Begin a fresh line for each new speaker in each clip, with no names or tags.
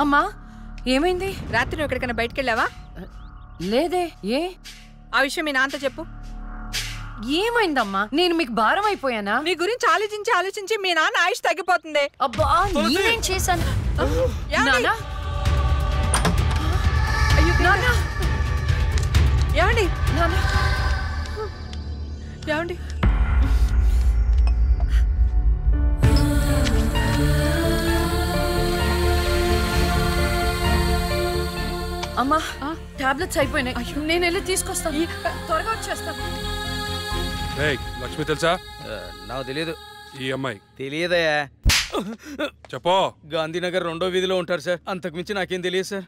అమ్మా ఏమైంది?
రాత్రి నువ్వు ఎక్కడికైనా బయటికి వెళ్ళావా?
లేదే. ఏ
ఆ విషయం మీ నాన్నతో చెప్పు.
ఏమైందమ్మా? నేను మీకు భారం అయిపోయానా?
నీ గురించి ఆలోచించి ఆలోచించి మీ నాన్న ఆయుష్ తగ్గిపోతుంది.
అబ్బా నేనేం చేశాను? నాన్నా నాన్నా
ఏమండి
నాన్నా
ఏమండి
అమ్మా టాబ్లెట్స్ అయిపోయినాయి. నేను వెళ్ళి తీసుకొస్తాను. త్వరగా వచ్చేస్తాను.
లక్ష్మి తెలుసా?
నాకు తెలియదు.
ఈ అమ్మాయి
తెలియదయా?
చెప్పో.
గాంధీనగర్ 2వ వీధిలో ఉంటారు సార్. అంతకుమించి నాకేం తెలియదు సార్.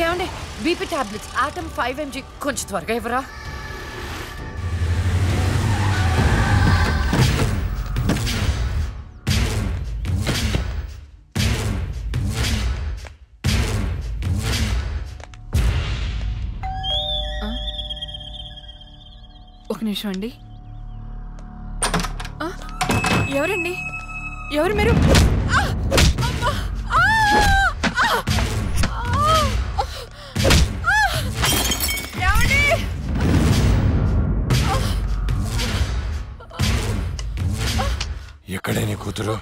ఏమండి బీపీ టాబ్లెట్స్ ఆటమ్ 5 mg కొంచెం త్వరగా ఇవ్వరా?
ఒక నిమిషం అండి. ఎవరండి? ఎవరు మీరు?
ఎక్కడే నీ కూతురు?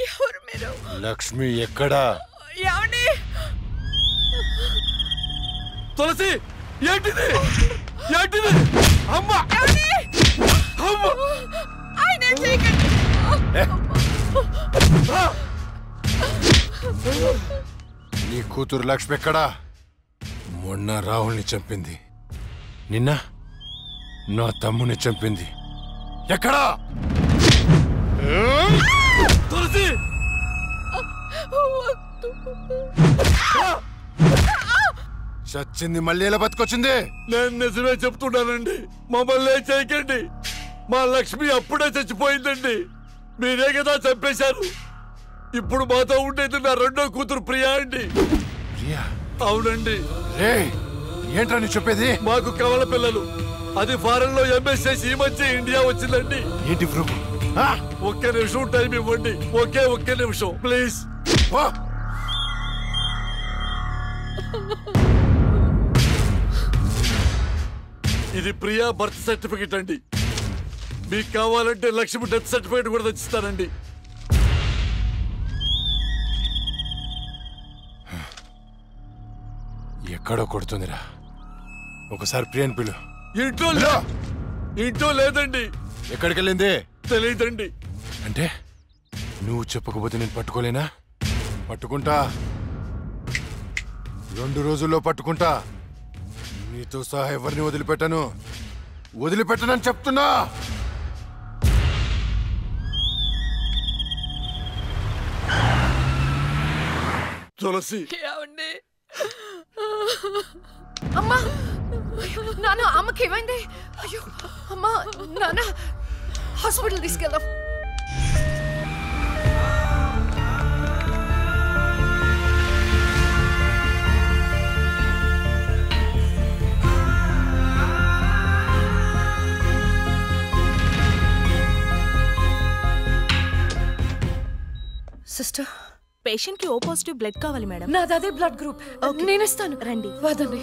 ఎవరు మీరు?
లక్ష్మి ఎక్కడా?
ఏమండి?
తులసి ఏంటిది? ఏంటిది? అమ్మా
నీ కూతురు లక్ష్మి ఎక్కడా? మొన్న రాహుల్ని చంపింది, నిన్న నా తమ్ముని చంపింది. ఎక్కడా?
తులసి
చచ్చింది మళ్ళీ ఎలా బతికొచ్చింది?
నేను నిజమే చెప్తున్నానండి. మమ్మల్ని చేయకండి. మా లక్ష్మి అప్పుడే చచ్చిపోయిందండి. మీరే కదా చంపేశారు. ఇప్పుడు మాతో ఉండేది నా రెండో కూతురు ప్రియా అండి.
ప్రియా?
అవునండి.
ఏంట్రా నీ చెప్పేది?
మాకు కవల పిల్లలు. అది ఫారెన్ లో ఎంఎస్ చేసి ఈ మధ్య ఇండియా వచ్చిందండి.
ఏంటి ప్రూఫ్?
ఒక్క నిమిషం టైం ఇవ్వండి. ఒక్క నిమిషం ప్లీజ్. ఇది ప్రియా బర్త్ సర్టిఫికెట్ అండి. మీకు కావాలంటే లక్ష్మి డెత్ సర్టిఫికెట్ కూడా తెచ్చిస్తానండి.
ఎక్కడో కొడుతుందిరా. ఒకసారి ప్రియని పిలు.
ఇంట్లో లేదండి.
ఎక్కడికి వెళ్ళింది?
తెలియదండి.
అంటే నువ్వు చెప్పకపోతే నేను పట్టుకోలేనా? పట్టుకుంటా. 2 రోజుల్లో పట్టుకుంటా. నీతో సహా ఎవరిని వదిలిపెట్టనని చెప్తున్నా.
తులసి
అమ్మా నాన్న అమ్మకి ఏమైంది? అయ్యో అమ్మా నాన్న హాస్పిటల్ తీసుకెళ్దాం. సిస్టర్
పేషెంట్ కి O పాజిటివ్ బ్లడ్ కావాలి మేడం.
నాది అదే బ్లడ్ గ్రూప్. నేను ఇస్తాను.
రండి.
వదండి.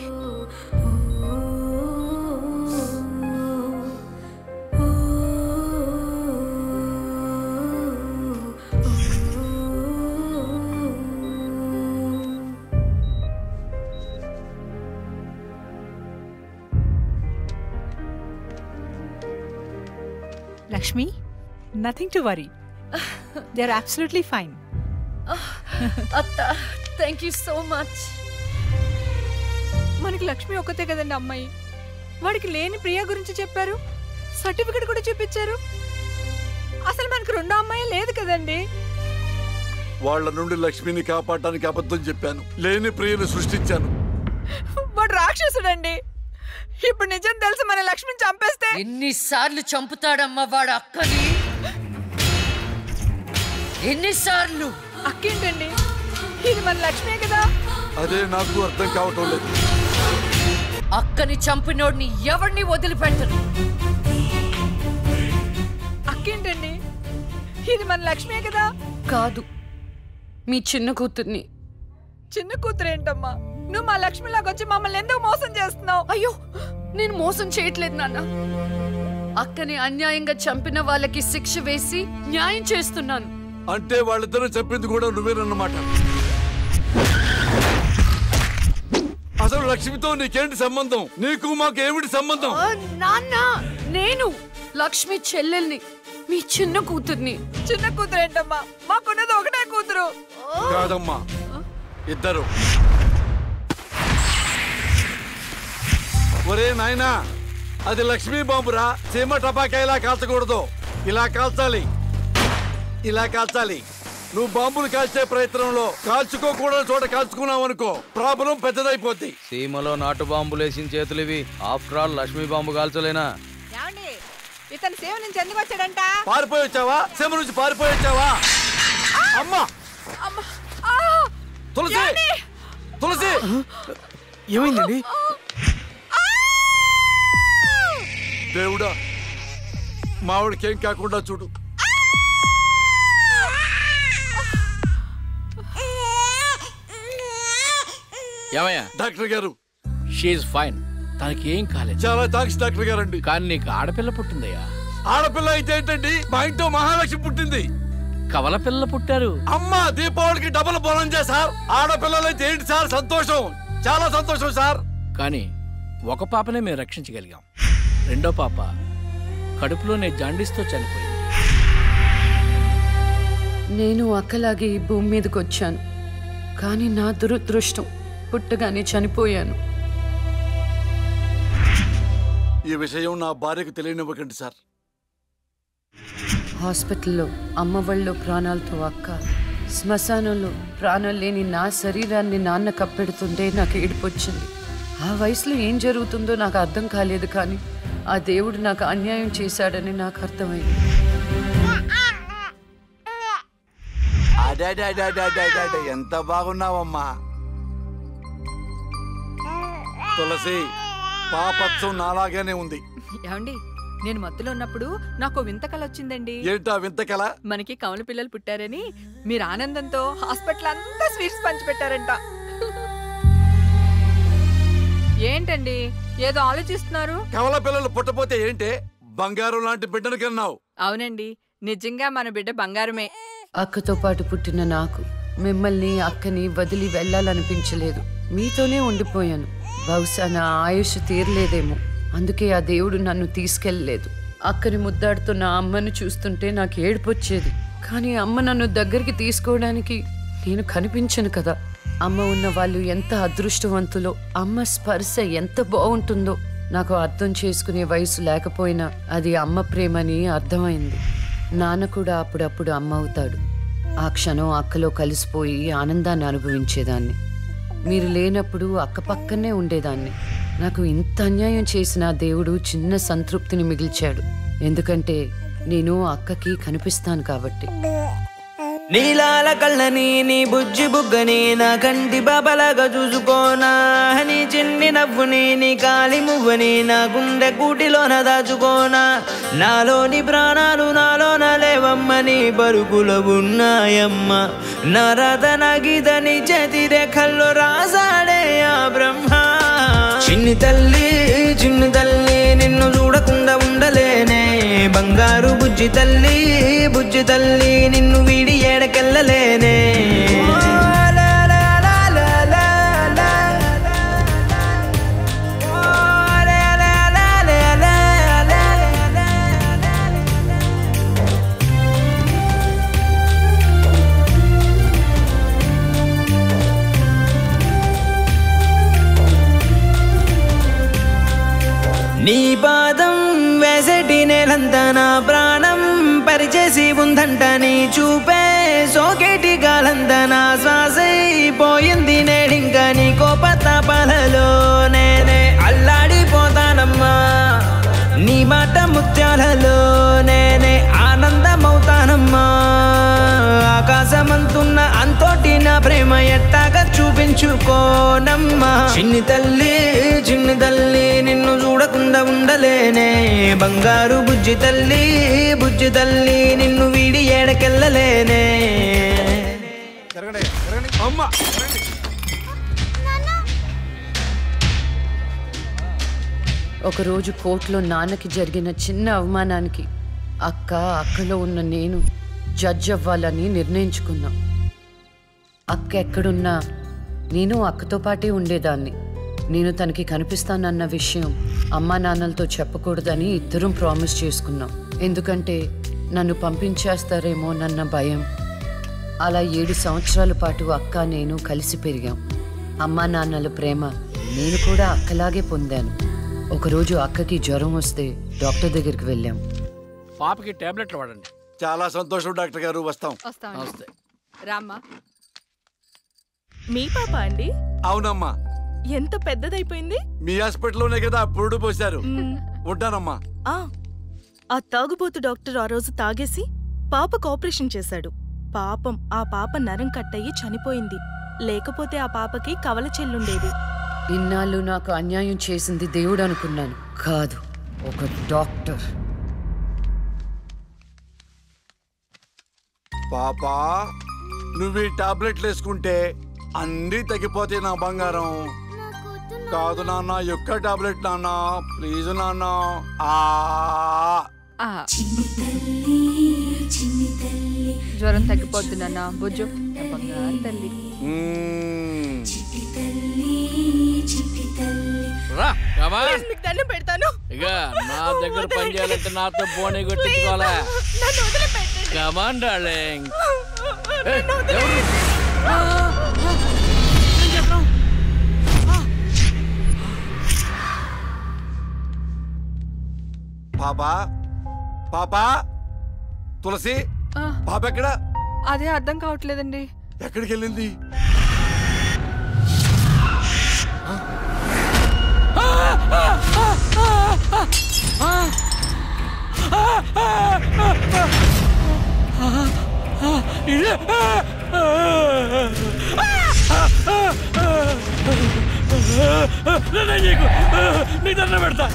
Lakshmi, nothing to worry. They are absolutely fine.
అత్త థ్యాంక్ యూ సో మచ్.
మనకి లక్ష్మి ఒక్కతే కదండి అమ్మాయి. వాడికి లేని ప్రియా గురించి చెప్పారు, సర్టిఫికెట్ కూడా చూపించారు. అసలు మనకు రెండో అమ్మాయి లేదు కదండి.
వాళ్ళ నుండి లక్ష్మిని కాపాడటానికి అబద్ధం చెప్పాను. లేని ప్రియను సృష్టించాను.
వాడు రాక్షసుడండి. ఇప్పుడు నిజం తెలిసి మన లక్ష్మిని చంపేస్తే
ఎన్నిసార్లు చంపుతాడమ్మా వాడు అక్కని? ఎన్నిసార్లు?
అక్కేంటండి, ఇది మన లక్ష్మే కదా.
అదే నాకు అర్థం కావటం లేదు.
అక్కని చంపినోడిని ఎవరిని వదిలిపెట్టను.
అక్కేంటండి, ఇది మన లక్ష్మే కదా?
కాదు, మీ చిన్న కూతుర్ని.
చిన్న కూతురు ఏంటమ్మా? నువ్వు మా లక్ష్మిలాగొచ్చి మమ్మల్ని ఎందుకు మోసం చేస్తున్నావు?
అయ్యో, నేను మోసం చేయట్లేదు నాన్న. అక్కని అన్యాయంగా చంపిన వాళ్ళకి శిక్ష వేసి న్యాయం చేస్తున్నాను.
అంటే వాళ్ళిద్దరూ చెప్పింది కూడా నువ్వేనన్నమాట. అసలు లక్ష్మితో నీకేంటి సంబంధం? నీకు మాకు ఏమిటి సంబంధం?
నాన్న, నేను లక్ష్మి చెల్లెల్ని, మీ చిన్న కూతుర్ని.
చిన్న కూతురు ఏంటమ్మా? మాకున్నది ఒకటే కూతురు.
కాదమ్మా, ఇద్దరు. ఒరే నాయనా, అది లక్ష్మీ బాంబురా. సీమ టపాకా ఇలా కాల్చకూడదు, ఇలా కాల్చాలి, ఇలా కాల్చాలి. నువ్వు బాంబులు కాల్చే ప్రయత్నంలో కాల్చుకోకూడని చోట కాల్చుకున్నావు అనుకో, ప్రాబ్లం పెద్దదైపోద్ది.
సీమలో నాటు బాంబులు వేసిన చేతులు ఇవి. ఆఫ్టర్ ఆల్ లక్ష్మీ బాంబు కాల్చలేనా?
ఇతను సేవ నుంచి ఎందుకు వచ్చాడంట?
పారిపోయి వచ్చావా? సీమ నుంచి పారిపోయి వచ్చావా? అమ్మా తులసి, తులసి,
ఏమైందండి?
దేవుడా, మావిడికేం కాకుండా చూడు.
ఏమయ్యా?
డాక్టర్ గారు,
షీఈ్ ఫైన్, తనకి ఏం కాలేదు.
చాలా థాంక్స్ డాక్టర్ గారండి.
కానీ నీకు ఆడపిల్ల పుట్టిందయ్యా.
ఆడపిల్ల అయితే ఏంటండి? మా ఇంట్లో మహాలక్ష్మి పుట్టింది.
కవల పిల్లలు పుట్టారు.
అమ్మా, దీపావళికి డబుల్ బోనంజా సార్. ఆడపిల్లలైతే ఏంటి సార్ సంతోషం, చాలా సంతోషం సార్.
కానీ ఒక పాపనే మేము రక్షించగలిగాం. రెండో పాప కడుపులోనే జాండీస్తో చనిపోయింది.
నేను అక్కలాగే ఈ భూమి మీదకి వచ్చాను, కానీ నా దురదృష్టం పుట్టగానే చనిపోయాను.
ఈ విషయం నా భార్యకు తెలియనివ్వకండి సార్.
హాస్పిటల్లో అమ్మ వాళ్ళలో ప్రాణాలతో అక్క, శ్మశానంలో ప్రాణాలు లేని నా శరీరాన్ని నాన్న కప్పెడుతుంటే నాకు ఏడుపొచ్చింది. ఆ వయసులో ఏం జరుగుతుందో నాకు అర్థం కాలేదు, కానీ ఆ దేవుడు నాకు అన్యాయం చేశాడని నాకు అర్థమైంది.
ఎంత బాగున్నావమ్మా తులసి. పాపత్సం నాలాగానే ఉంది.
ఏమండి, నేను మత్తులో ఉన్నప్పుడు నాకు వింత కల వచ్చిందండి.
ఏంటా వింత కల?
మనకి కమల పిల్లలు పుట్టారని మీరు ఆనందంతో హాస్పిటల్ అంతా స్వీట్స్ పంచిపెట్టారంట. ఏంటండి ఏదో ఆలోచిస్తున్నారు?
కవల పిల్లలు పుట్టపోతే ఏంటే, బంగారం లాంటి బిడ్డను కన్నావు.
అవునండి, నిజంగా మన బిడ్డ బంగారమే.
అక్కతో పాటు పుట్టిన నాకు మిమ్మల్ని అక్కని వదిలి వెళ్ళాలనిపించలేదు. మీతోనే ఉండిపోయాను. బహుశా నా ఆయుష్ తీరలేదేమో, అందుకే ఆ దేవుడు నన్ను తీసుకెళ్ళలేదు. అక్కని ముద్దాడుతున్న అమ్మను చూస్తుంటే నాకు ఏడుపొచ్చేది, కానీ అమ్మ నన్ను దగ్గరికి తీసుకోవడానికి నేను కనిపించను కదా. అమ్మ ఉన్న వాళ్ళు ఎంత అదృష్టవంతులో, అమ్మ స్పర్శ ఎంత బాగుంటుందో నాకు అర్థం చేసుకునే వయసు లేకపోయినా అది అమ్మ ప్రేమని అర్థమైంది. నాన్న కూడా అప్పుడప్పుడు అమ్మ అవుతాడు. ఆ క్షణం అక్కలో కలిసిపోయి ఆనందాన్ని అనుభవించేదాన్ని. మీరు లేనప్పుడు అక్క పక్కనే ఉండేదాన్ని. నాకు ఇంత అన్యాయం చేసిన దేవుడు చిన్న సంతృప్తిని మిగిల్చాడు, ఎందుకంటే నేను అక్కకి కనిపిస్తాను కాబట్టి.
నీలాల కళ్ళని, నీ బుజ్జి బుగ్గని నా కంటి బాబలాగా చూసుకోనా. నీ చిన్ని నవ్వుని, నీ కాలి మువ్వని నా గుండె కూటిలోన దాచుకోనా. నాలోని ప్రాణాలు నాలోన లేవమ్మని బరుకులో ఉన్నాయమ్మ. నా రాత నా గీత నీ చేతి రేఖల్లో రాసాడే ఆ బ్రహ్మ. చిన్ని తల్లి నిన్ను చూడకుండా ఉండలేనే. బంగారు బుజ్జి తల్లి నిన్ను వీడి ఏడకెళ్ళలేనే. నీ పాదం వేసేటి నేలంతా నా ప్రాణం పరిచేసి ఉందంట. నీ చూపే సోకేటి గాలంతా నా శ్వాసైపోయింది నేడింకా. నీ కోపతాపాలలో నేనే అల్లాడిపోతానమ్మా. నీ మాట ముత్యాలలో నేనే ఆనందమవుతానమ్మా. ఆకాశమంతున్న అంతోటి నా ప్రేమ ఎట్టాగా చూపించుకోనమ్మా చిన్ని తల్లి నిన్ను చూడకుండా ఉండలేనే బంగారు బుజ్జి తల్లి నిన్ను వీడి ఏడకెళ్ళలేనే
అమ్మా
ఒకరోజు కోర్టులో నాన్నకి జరిగిన చిన్న అవమానానికి అక్కలో ఉన్న నేను జడ్జ్ అవ్వాలని నిర్ణయించుకున్నా. అక్క ఎక్కడున్నా నేను అక్కతో పాటే ఉండేదాన్ని. నేను తనకి కనిపిస్తానన్న విషయం అమ్మా నాన్నలతో చెప్పకూడదని ఇద్దరం ప్రామిస్ చేసుకున్నాం. ఎందుకంటే నన్ను పంపించేస్తారేమోనన్న భయం. అలా 7 సంవత్సరాల పాటు అక్క నేను కలిసి పెరిగాం. అమ్మా నాన్నల ప్రేమ నేను కూడా అక్కలాగే పొందాను. ఒకరోజు అక్కకి జ్వరం వస్తే డాక్టర్ దగ్గరికి వెళ్ళాం.
పాపకి టాబ్లెట్లు వాడండి.
చాలా సంతోషం డాక్టర్ గారు. వస్తాం.
నమస్తే.
రామ్మా.
మీ పాప అండి?
అవునమ్మా.
ఎంత పెద్దదైపోయింది.
మీ హాస్పిటల్లోనే కదా పురుడు పోశారు. ఉంటానమ్మా.
ఆ తాగుబోతు డాక్టర్ ఆ రోజు తాగేసి పాపకు ఆపరేషన్ చేశాడు. పాపం ఆ పాప నరం కట్టయి చనిపోయింది. లేకపోతే ఆ పాపకి కవల చెల్లుండేది.
ఇన్నాళ్ళు నాకు అన్యాయం చేసింది దేవుడు అనుకున్నాను. కాదు, ఒక డాక్టర్.
పాపా నువ్వు ఈ టాబ్లెట్లు వేసుకుంటే అన్నీ తగ్గిపోతాయి నా బంగారం. కాదు నాన్న, యొక్క టాబ్లెట్ నాన్న, ప్లీజ్ నాన్న.
జ్వరం తగ్గిపోద్ది నాన్న. బుజ్జు తల్లి.
మీకు దండం పెడతాను.
ఇక నా దగ్గర పని చేయాలంటే నాతో బోనే కొట్టించుకోవాలా? Come on darling.
పాపా పాపా తులసి పాప ఎక్కడ?
అదే అర్థం కావట్లేదండి.
ఎక్కడికి వెళ్ళింది?
నీ దండం పెడతా.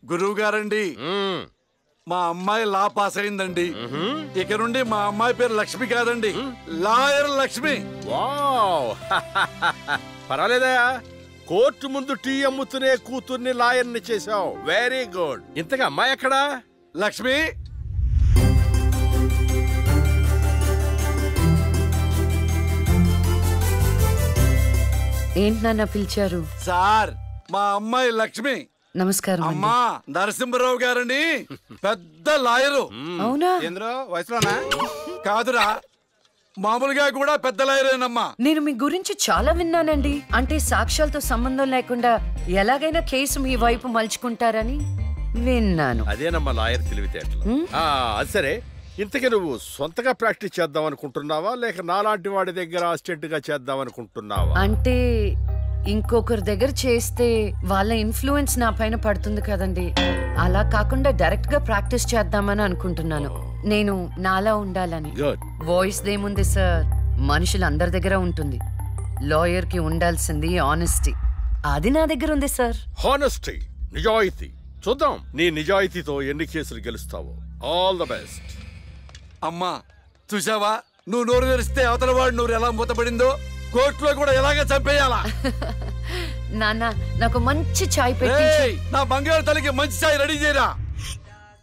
గురువు గారండి, మా అమ్మాయి లా పాస్ అయిందండి. ఇక నుండి మా అమ్మాయి పేరు లక్ష్మి కాదండి, లాయర్ లక్ష్మి.
పర్వాలేదా? కోర్టు ముందు టీ అమ్ముతునే కూతుర్ని లాయర్ని చేసావు. Very good. ఇంతగా అమ్మాయి ఎక్కడా?
లక్ష్మి
ఏంటి నాన్న పిలిచారు?
సార్, మా అమ్మాయి లక్ష్మి.
నమస్కారం.
అమ్మా నరసింహరావు గారని పెద్ద లాయరు.
అవునా?
వయసులోనా? కాదురా, మామూలుగా కూడా పెద్ద లాయరేనమ్మా.
నేను మీ గురించి చాలా విన్నానండి. అంటే సాక్ష్యాలతో సంబంధం లేకుండా ఎలాగైనా కేసు మీ వైపు మలుచుకుంటారని విన్నాను.
అదేనమ్మా లాయర్ తెలివితేటలు. అది సరే, ఇంతకీ నువ్వు సొంతగా ప్రాక్టీస్ చేద్దాం అనుకుంటున్నావా, లేక నాలాంటి వాడి దగ్గర అసిస్టెంట్ గా చేద్దాం అనుకుంటున్నావా?
అంటే ఇంకొకరి దగ్గర చేస్తే వాళ్ళ ఇన్ఫ్లుయెన్స్ నా పైన పడుతుంది కదండి. అలా కాకుండా డైరెక్ట్ గా ప్రాక్టీస్ చేద్దామని అనుకుంటున్నాను. నేను నాలా ఉండాలని. వాయిస్ దేముంది సార్, మనుషులందరి దగ్గర ఉంటుంది. లాయర్ కి ఉండాల్సింది ఆనెస్టీ. అది నా దగ్గర ఉంది సార్.
హానెస్టీ, నిజాయితీ. చూద్దాం నీ నిజాయితీతో ఎన్ని కేసులు గెలుస్తావో. All the best.
అమ్మా చూసావా, నువ్వు నోరు తెరిస్తే అవతల వాడు నోరు ఎలా మూతపడిందో, కోర్టులో కూడా ఎలాగ చంపేయాలా?
నాన్న, నాకు మంచి చాయ్ పెట్టి.
నా బంగారు తల్లికి మంచి చాయ్ రెడీ చేయరా.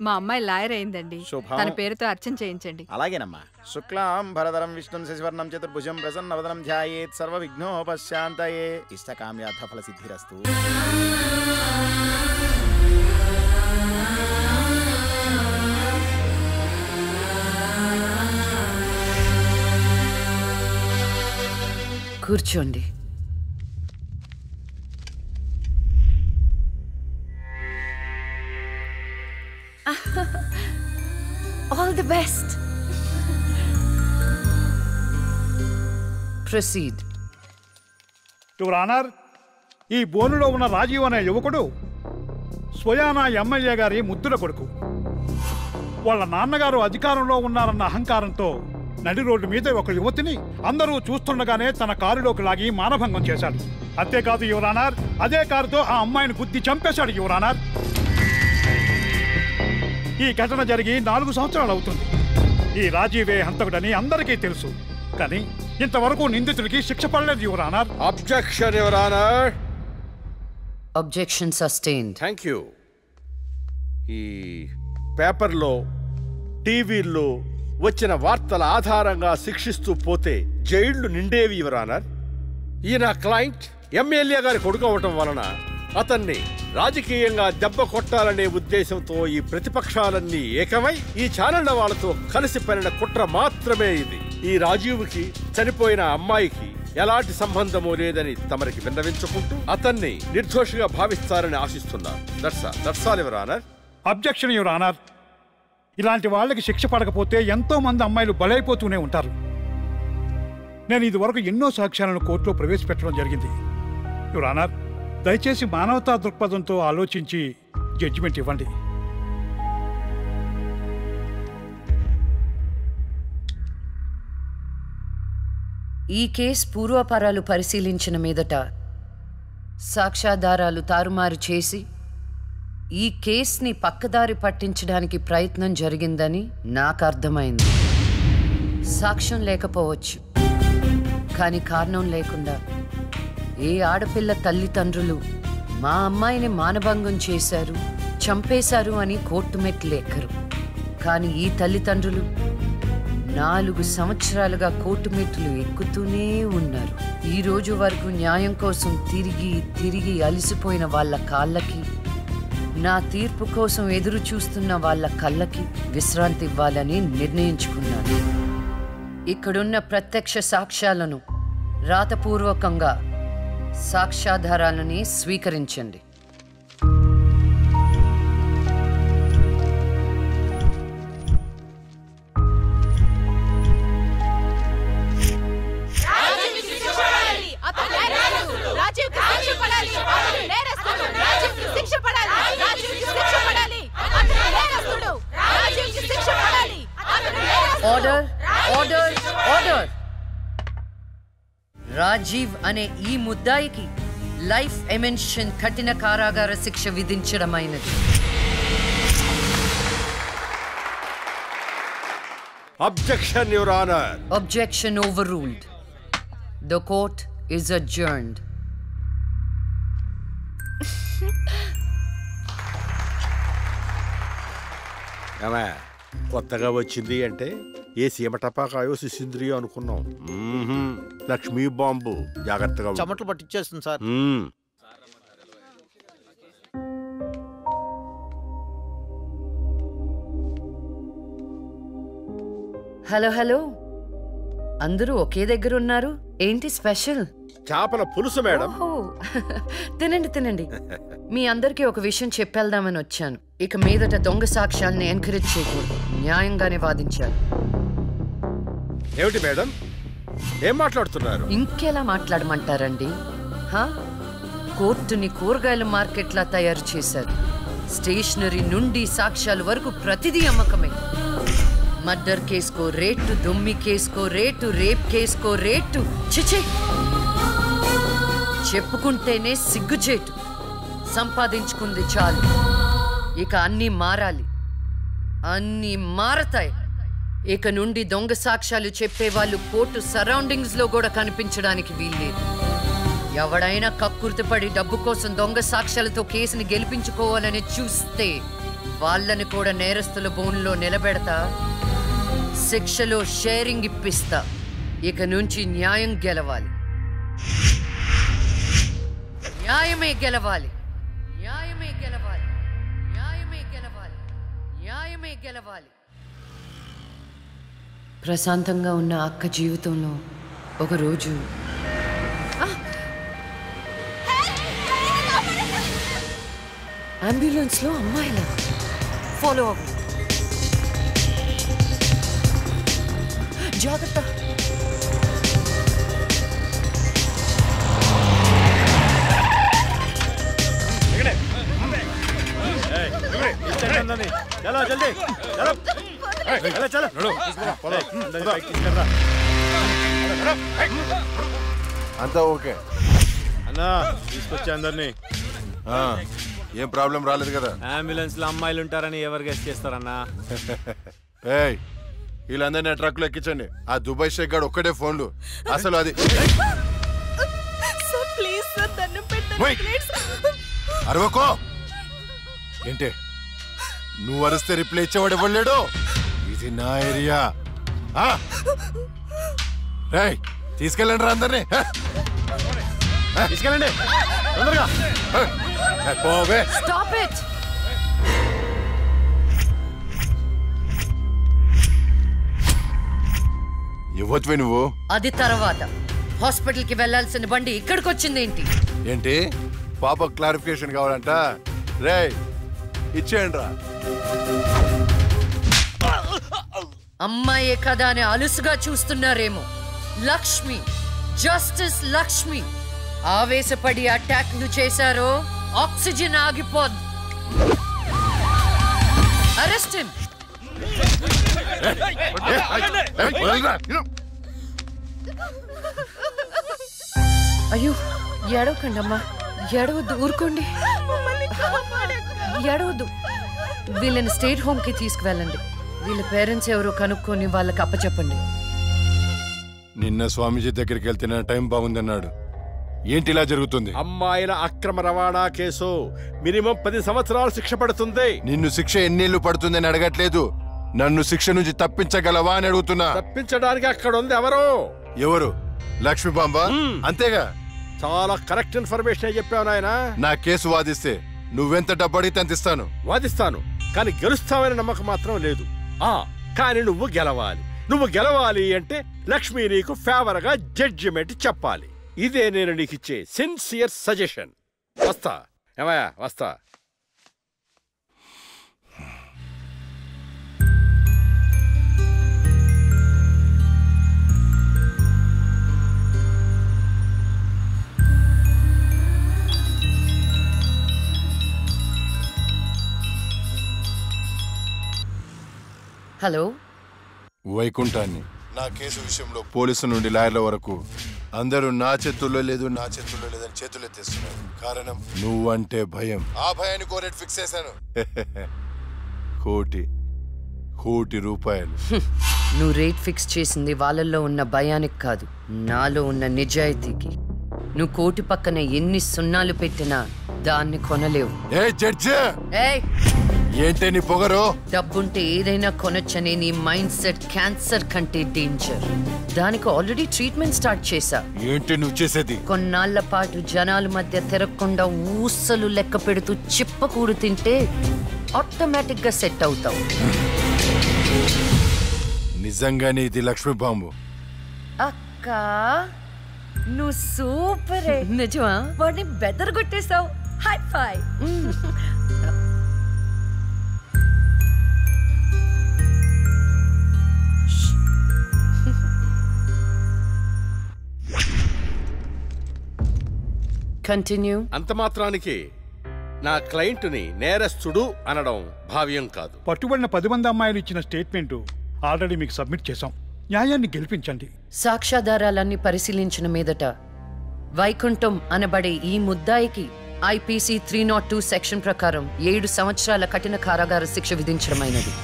మా అమ్మాయి లాయర్ అయిందండి. తన పేరుతో అర్చన చేయించండి.
అలాగేనమ్మా. శుక్లాం భరధరం విష్ణుం శశివర్ణం చతుర్భుజం ప్రసన్నవదనం ధ్యాయేత్ సర్వ విఘ్నోపశాంతయే. ఇష్టకామ్యార్థ ఫల సిద్ధిరస్తు.
కూర్చోండి. All the best. Proceed.
Your honour, ఈ బోనులో ఉన్న రాజీవ్ అనే యువకుడు స్వయానా ఎమ్మెల్యే గారి ముద్దుల కొడుకు. వాళ్ళ నాన్నగారు అధికారంలో ఉన్నారన్న అహంకారంతో నడి రోడ్డు మీద ఒక యువతిని అందరూ చూస్తుండగానే తన కారులోకి లాగి మానభంగం చేశాడు. అంతేకాదు యువర్ ఆనర్, అదే కారుతో ఆ అమ్మాయిని గుద్ది చంపేశాడు యువర్ ఆనర్. ఈ ఘటన జరిగి 4 సంవత్సరాలు అవుతుంది. ఈ రాజీవే హంతకుడని అందరికీ తెలుసు, కానీ ఇంతవరకు నిందితుడికి శిక్ష పడలేదు your honour.
Objection your honour.
Objection sustained.
Thank you. ఈ పేపర్లో టీవీల్లో వచ్చిన వార్తల ఆధారంగా శిక్షిస్తూ పోతే జైళ్లు నిండేవి యువర్ ఆనర్. ఈయన క్లయింట్ ఎమ్మెల్యే గారి కొడుకు అవటం వలన అతన్ని రాజకీయంగా దెబ్బ కొట్టాలనే ఉద్దేశంతో ఈ ప్రతిపక్షాలన్నీ ఏకమై ఈ ఛానళ్ల వాళ్ళతో కలిసి పనిన కుట్ర మాత్రమే ఇది. ఈ రాజీవ్కి చనిపోయిన అమ్మాయికి ఎలాంటి సంబంధమూ లేదని తమరికి విన్నవించుకుంటూ అతన్ని నిర్దోషిగా భావిస్తారని ఆశిస్తున్నారు. That's all your honour.
Objection your honour. ఇలాంటి వాళ్ళకి శిక్ష పడకపోతే ఎంతో మంది అమ్మాయిలు బలైపోతూనే ఉంటారు. నేను ఇదివరకు ఎన్నో సాక్ష్యాలను కోర్టులో ప్రవేశపెట్టడం జరిగింది యువర్ ఆనర్. దయచేసి మానవతా దృక్పథంతో ఆలోచించి జడ్జిమెంట్ ఇవ్వండి.
ఈ కేసు పూర్వాపరాలు పరిశీలించిన మీదట సాక్ష్యాధారాలు తారుమారు చేసి ఈ కేసుని పక్కదారి పట్టించడానికి ప్రయత్నం జరిగిందని నాకు అర్థమైంది. సాక్ష్యం లేకపోవచ్చు, కానీ కారణం లేకుండా ఏ ఆడపిల్ల తల్లిదండ్రులు మా అమ్మాయిని మానభంగం చేశారు, చంపేశారు అని కోర్టు మెట్లు ఎక్కరు. కానీ ఈ తల్లిదండ్రులు 4 సంవత్సరాలుగా కోర్టు మెట్లు ఎక్కుతూనే ఉన్నారు. ఈ రోజు వరకు న్యాయం కోసం తిరిగి తిరిగి అలసిపోయిన వాళ్ళ కాళ్ళకి, నా తీర్పు కోసం ఎదురు చూస్తున్న వాళ్ళ కళ్ళకి విశ్రాంతి ఇవ్వాలని నిర్ణయించుకున్నాను. ఇక్కడున్న ప్రత్యక్ష సాక్ష్యాలను రాతపూర్వకంగా సాక్ష్యాధారాలని స్వీకరించండి. Order, order, order. రాజీవ్ అనే ఈ ముద్దాయికి లైఫ్ ఎమెన్షన్ కఠిన కారాగార శిక్ష విధించడమైనది.
Objection your honour.
Objection overruled. The court is adjourned.
కొత్తగా వచ్చింది అంటే ఏ సీమ టపాకాయో సిసింద్రియో అనుకున్నాం. లక్ష్మీ బాంబు. జాగ్రత్తగా
చెమటలు పట్టించేస్తుంది సార్.
హలో హలో, అందరూ ఒకే దగ్గర ఉన్నారు. ఏంటి స్పెషల్?
చేపల పులుసు మేడం.
తినండి తినండి. మీ అందరికీ ఒక విషయం చెప్పేద్దామని వచ్చాను. ఇక మీదట దొంగ సాక్ష్యాలను ఎంకరేజ్ చేయకూడదు, న్యాయంగానే వాదించాలి.
ఏమిటి మేడం, ఏం మాట్లాడుతున్నారు?
ఇంకెలా మాట్లాడమంటారండి? కోర్టుని కూరగాయల మార్కెట్లా తయారు చేశారు. స్టేషనరీ నుండి సాక్ష్యాల వరకు ప్రతిదీ అమ్మకమే. మర్డర్ కేసుకో రేటు, దొమ్మి కేసుకో రేటు, రేప్ కేసుకో రేటు. చిచి, చెప్పుకుంటేనే సిగ్గుచేటు. సంపాదించుకుంది చాలు, ఇక అన్నీ మారాలి. అన్నీ మారతాయి. ఇక నుండి దొంగ సాక్ష్యాలు చెప్పేవాళ్ళు కోర్టు సరౌండింగ్స్ లో కూడా కనిపించడానికి వీల్లేదు. ఎవడైనా కక్కుర్తిపడి డబ్బు కోసం దొంగ సాక్ష్యాలతో కేసుని గెలిపించుకోవాలని చూస్తే వాళ్ళని కూడా నేరస్తుల బోన్లో నిలబెడతా, శిక్షలో షేరింగ్ ఇప్పిస్తా. ఇక నుంచి న్యాయం గెలవాలి, న్యాయమే గెలవాలి, న్యాయమే గెలవాలి, న్యాయమే గెలవాలి, న్యాయమే గెలవాలి. ప్రశాంతంగా ఉన్న అక్క జీవితంలో ఒకరోజు అంబులెన్స్ లో అమ్మాయిలా? ఫాలో అవ్వు. జాగ్రత్త.
चलो जल्दी चलो चलो
అంతా ఓకే
అన్నా తీసుకొచ్చే అందరినీ.
ఏం ప్రాబ్లం రాలేదు కదా?
అంబులెన్స్ లో అమ్మాయిలు ఉంటారని ఎవరు గెస్ట్ చేస్తారన్నా?
ఏయ్ వీళ్ళందరినీ ట్రక్ లో ఎక్కించండి. ఆ దుబాయ్ షేక్ గాడు ఒక్కడే ఫోన్లు. అసలు అది అరవకో. ఏంటే నువ్వు అరిస్తే రిప్లై ఇచ్చేవాడు ఇవ్వలేడు. ఇది నా ఏరియా. రేయ్ తీసుకెళ్ళండి రా అందరినీ.
తీసుకెళ్ళండి తొందరగా.
పోవే.
Stop it.
ఇవ్వచ్చువే నువ్వు.
అది తర్వాత. హాస్పిటల్ కి వెళ్లాల్సిన బండి ఇక్కడికి వచ్చింది ఏంటి?
ఏంటి పాప క్లారిఫికేషన్ కావాలంట. రేయ్ ఇచ్చేయండి రా.
అమ్మాయే కదా అని అలుసుగా చూస్తున్నారేమో. లక్ష్మి, జస్టిస్ లక్ష్మి. ఆవేశపడి అటాక్ ను చేశారో ఆక్సిజన్ ఆగిపోద్ది. Arrest him. అయ్యో ఏడవకండి అమ్మా, ఏడవద్దు, ఊరుకోండి, ఏడవద్దు. వీళ్ళని స్టేట్ హోమ్ కి తీసుకువెళ్ళండి. వీళ్ళ పేరెంట్స్ ఎవరో కనుక్కొని వాళ్ళకి అప్పచెప్పండి.
నిన్న స్వామీజీ దగ్గరికి వెళ్తే టైం బాగుందన్నాడు. ఏంటి ఇలా జరుగుతుంది?
అమ్మాయిల అక్రమ రవాణా కేసు మినిమం 10 సంవత్సరాలు శిక్ష పడుతుంది.
నిన్ను శిక్ష ఎన్నేళ్లు పడుతుందని అడగట్లేదు, నన్ను శిక్ష నుంచి తప్పించగలవా అని అడుగుతున్నా.
తప్పించడానికి అక్కడ ఉంది ఎవరు?
ఎవరు? లక్ష్మి బాంబ. అంతేగా?
చాలా కరెక్ట్ ఇన్ఫర్మేషన్ చెప్పావు నాయన.
నా కేసు వాదిస్తే నువ్వెంత డబ్బు అడిగితే అంత ఇస్తాను.
వాదిస్తాను, కానీ గెలుస్తావని నమ్మకం మాత్రం లేదు. కానీ నువ్వు గెలవాలి. నువ్వు గెలవాలి అంటే లక్ష్మి నీకు ఫేవర్ గా జడ్జిమెంట్ చెప్పాలి. ఇదే నేను నీకు ఇచ్చే సిన్సియర్ సజెషన్. వస్తా ఏమయ్యా, వస్తా.
హలో,
వైకుంఠాన్ని. నా కేసు విషయంలో పోలీసు నుండి లాయర్ల వరకు అందరూ నా చేతుల్లో లేదు, నా చేతుల్లో లేదని చేతులు ఎత్తేస్తున్నారు. కారణం నువ్వంటే భయం. ఆ భయాన్ని కోరేట్ ఫిక్స్ చేశాను. కోటి రూపాయలు.
నువ్వు రేట్ ఫిక్స్ చేసింది వాళ్ళల్లో ఉన్న భయానికి కాదు, నాలో ఉన్న నిజాయితీకి. నువ్వు కోటి పక్కన ఎన్ని సున్నాలు పెట్టినా దాన్ని కొనలేవు.
ఏంటే నీ పొగరు?
డబ్బుంటే ఏదైనా కొనొచ్చనే నీ మైండ్ సెట్ క్యాన్సర్ కంటే డేంజర్. దానికి ఆల్రెడీ ట్రీట్మెంట్ స్టార్ట్ చేశా.
ఏంటి నువ్వు చేసేది?
కొన్నాళ్ల పాటు జనాల మధ్య తిరగకుండా ఊసలు లెక్క పెడుతూ చిప్పకూడు తింటే ఆటోమేటిక్ గా సెట్ అవుతావు.
నిజంగానే ఇది లక్ష్మి బాంబు.
అక్క నువ్వు సూపరే. నిజమా? వాడిని బెదరగొట్టేశావు. హై ఫై. కంటిన్యూ.
అంత మాత్రానికి నా క్లయింట్ని నేరస్తుడు అనడం భావ్యం కాదు.
పట్టుబడిన 10 మంది అమ్మాయిలు ఇచ్చిన స్టేట్మెంట్ ఆల్రెడీ మీకు సబ్మిట్ చేశాం. న్యాయాన్ని గెలిపించండి.
సాక్ష్యాధారాలన్నీ పరిశీలించిన మీదట వైకుంఠం అనబడే ఈ ముద్దాయికి ఐపీసీ 302 సెక్షన్ ప్రకారం 7 సంవత్సరాల కఠిన కారాగార శిక్ష విధించడమైనది.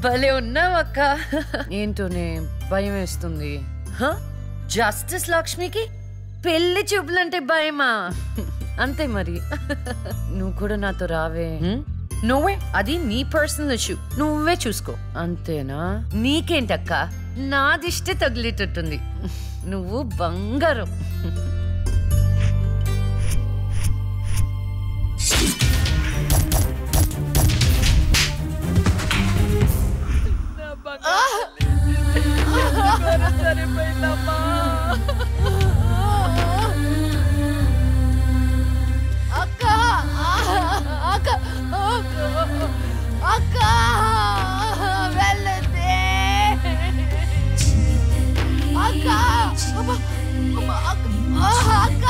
భలే ఉన్నావక్క. ఏంటోనే భయం వేస్తుంది. జస్టిస్ లక్ష్మికి పెళ్లి చూపులంటే భయమా? అంతే మరి. నువ్వు కూడా నాతో రావే. నువ్వే, అది నీ పర్సనల్ ఇష్యూ, నువ్వే చూసుకో. అంతేనా? నీకేంటక్క, నా దిష్టి తగిలేటట్టుంది. నువ్వు బంగారం.
అయిపోయిందమ్మా. అక్క అక్క అక్క వెళ్ళండి అక్క అక్క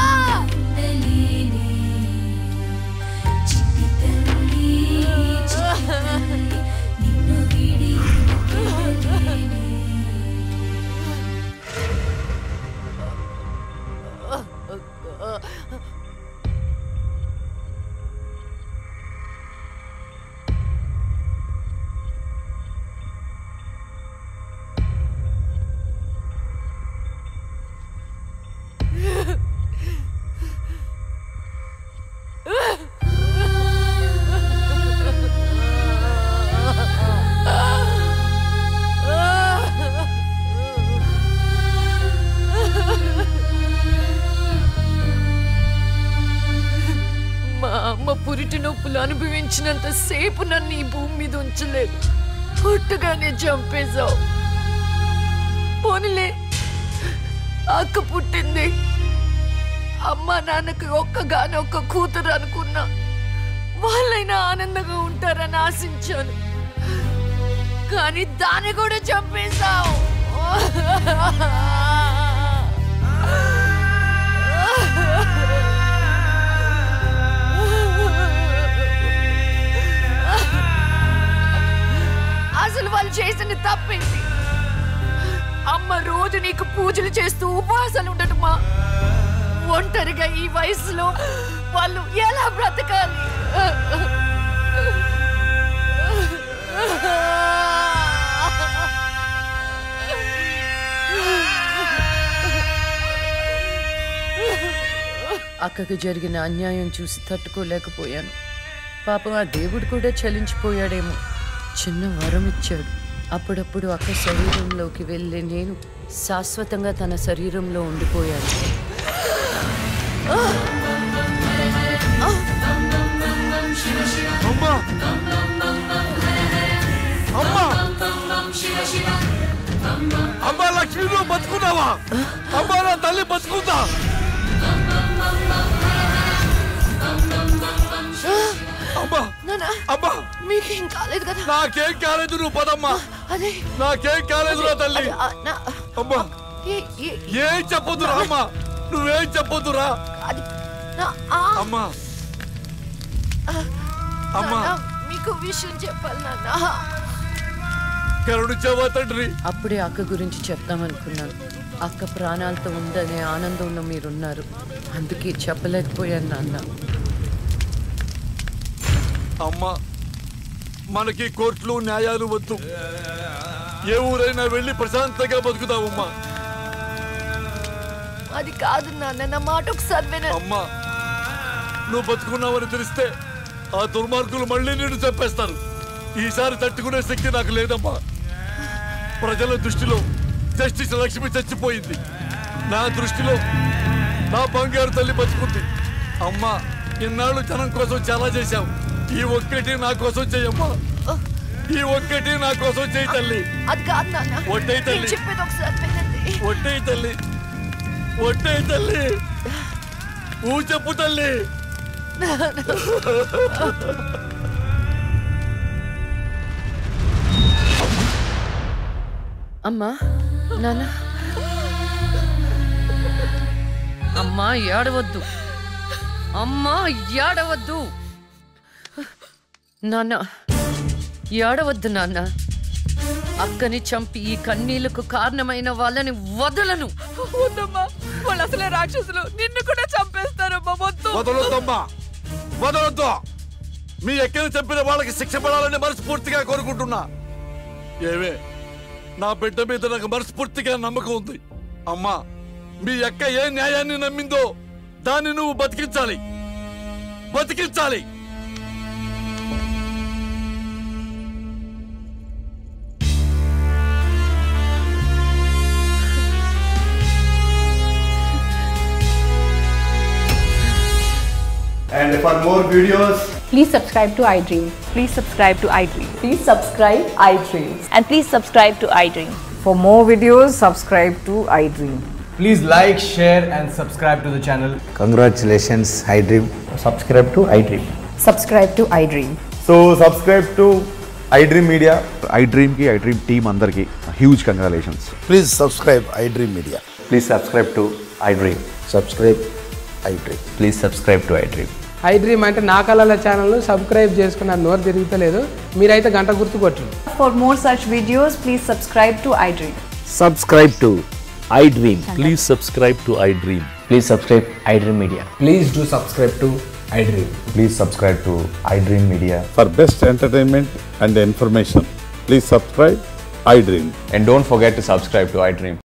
పురిటి నొప్పులు అనుభవించినంత సేపు నన్ను ఈ భూమి మీద ఉంచలేదు. పుట్టగానే చంపేశావు. పోనీలే, అక్క పుట్టింది. అమ్మ నాన్నకి ఒక్కగానొక్క కూతురు అనుకున్నా. వాళ్ళైనా ఆనందంగా ఉంటారని ఆశించాను. కానీ దాన్ని కూడా చంపేశావు. అసలు వాళ్ళు చేసిన తప్పేంటి? అమ్మ రోజు నీకు పూజలు చేస్తూ ఉపవాసాలు ఉండటమా? ఒంటరిగా ఈ వయసులో వాళ్ళు ఎలా బ్రతకాలి? అక్కకు జరిగిన అన్యాయం చూసి తట్టుకోలేకపోయాను. పాపం ఆ దేవుడు కూడా చలించిపోయాడేమో. చిన్న వరం ఇచ్చాడు. అప్పుడప్పుడు అక్క శరీరంలోకి వెళ్ళే నేను శాశ్వతంగా తన శరీరంలో ఉండిపోయాను.
అమ్మా లక్ష్మి, నువ్వు బతుకున్నావా? అమ్మా నా తల్లి బతుకుందా? అమ్మా
మీకేం కాలేదు కదా?
నాకేం కాలేదు, నువ్వు పదమ్మా.
అదే
నాకేం కాలేదు నా తల్లి. అమ్మా ఏం చెప్పొద్దురా అమ్మా, నువ్వేం చెప్పొద్దురా అమ్మా. అమ్మా
మీకు విషయం చెప్పాలి నాన్న.
కరుణించావా తండ్రి?
అప్పుడే అక్క గురించి చెప్తామనుకున్నాను. అక్క ప్రాణాలతో ఉందనే ఆనందంలో మీరున్నారు. అందుకే చెప్పలేకపోయాను నాన్న.
అమ్మా, మనకి కోర్టులు న్యాయాలు వద్దు. ఏ ఊరైనా వెళ్ళి ప్రశాంతంగా బతుకుతావమ్మా.
అది కాదు నాన్న, నా మాట ఒకసారి వినండి.
అమ్మా, నువ్వు బతుకున్నావని తెలిస్తే ఆ దుర్మార్గులు మళ్ళీ నిన్ను చంపేస్తారు. ఈసారి తట్టుకునే శక్తి నాకు లేదమ్మా. ప్రజల దృష్టిలో జస్టిస్ లక్ష్మి చచ్చిపోయింది. నా దృష్టిలో నా బంగారు తల్లి బతుకుంది. అమ్మా, ఇన్నాళ్ళు జనం కోసం చాలా చేశావు. ఈ ఒక్కటి నా కోసం చెయ్యమ్మా. ఈ ఒక్కటి నా కోసం చెయ్యి తల్లి.
అది కాదు నాన్న,
ఒట్టై తల్లి,
చెప్పేది ఒకసారి వినండి.
ఒట్టై తల్లి, ఒట్టై తల్లి, ఊ చెప్పు తల్లి.
అమ్మా, నాన్న, అమ్మా ఏడవద్దు, అమ్మా ఏడవద్దు. నాన్న ఏడవద్దు నాన్న. అక్కని చంపి ఈ కన్నీళ్లకు కారణమైన వాళ్ళని వదలను.
వద్దమ్మా, వాళ్ళు అసలే రాక్షసులు, నిన్ను కూడా చంపేస్తారమ్మా.
వదలొద్దమ్మా, వదలొద్దు. మీ ఎక్కని చంపిన వాళ్ళకి శిక్ష పడాలని మనస్ఫూర్తిగా కోరుకుంటున్నా. ఏవే, నా బిడ్డ మీద నాకు మనస్ఫూర్తిగా నమ్మకం ఉంది. అమ్మా, మీ అక్క ఏ న్యాయాన్ని నమ్మిందో దాన్ని నువ్వు బతికించాలి, బతికించాలి.
And for more videos,
please subscribe to iDream. Please subscribe to iDream.
Please subscribe iDream.
And please subscribe to iDream.
For more videos, subscribe to iDream.
Please like, share and subscribe to the channel.
Congratulations, iDream.
Subscribe to iDream.
Subscribe to iDream.
So subscribe to iDream Media. iDream ki iDream team andarki huge congratulations.
Please subscribe iDream Media.
Please subscribe to iDream.
Subscribe iDream.
Please subscribe to iDream.
iDream అంటే నా కళల channel subscribe చేసుకున్న నోరు తిరుగుతలేదు మీరైతే గంట గుర్తు కొట్టండి.
For more such videos, please subscribe to iDream.
Subscribe to iDream. Please subscribe to iDream.
Please subscribe iDream Media.
Please do subscribe to iDream.
Please subscribe to iDream Media.
For best entertainment and information, please subscribe iDream.
And don't forget to subscribe to iDream.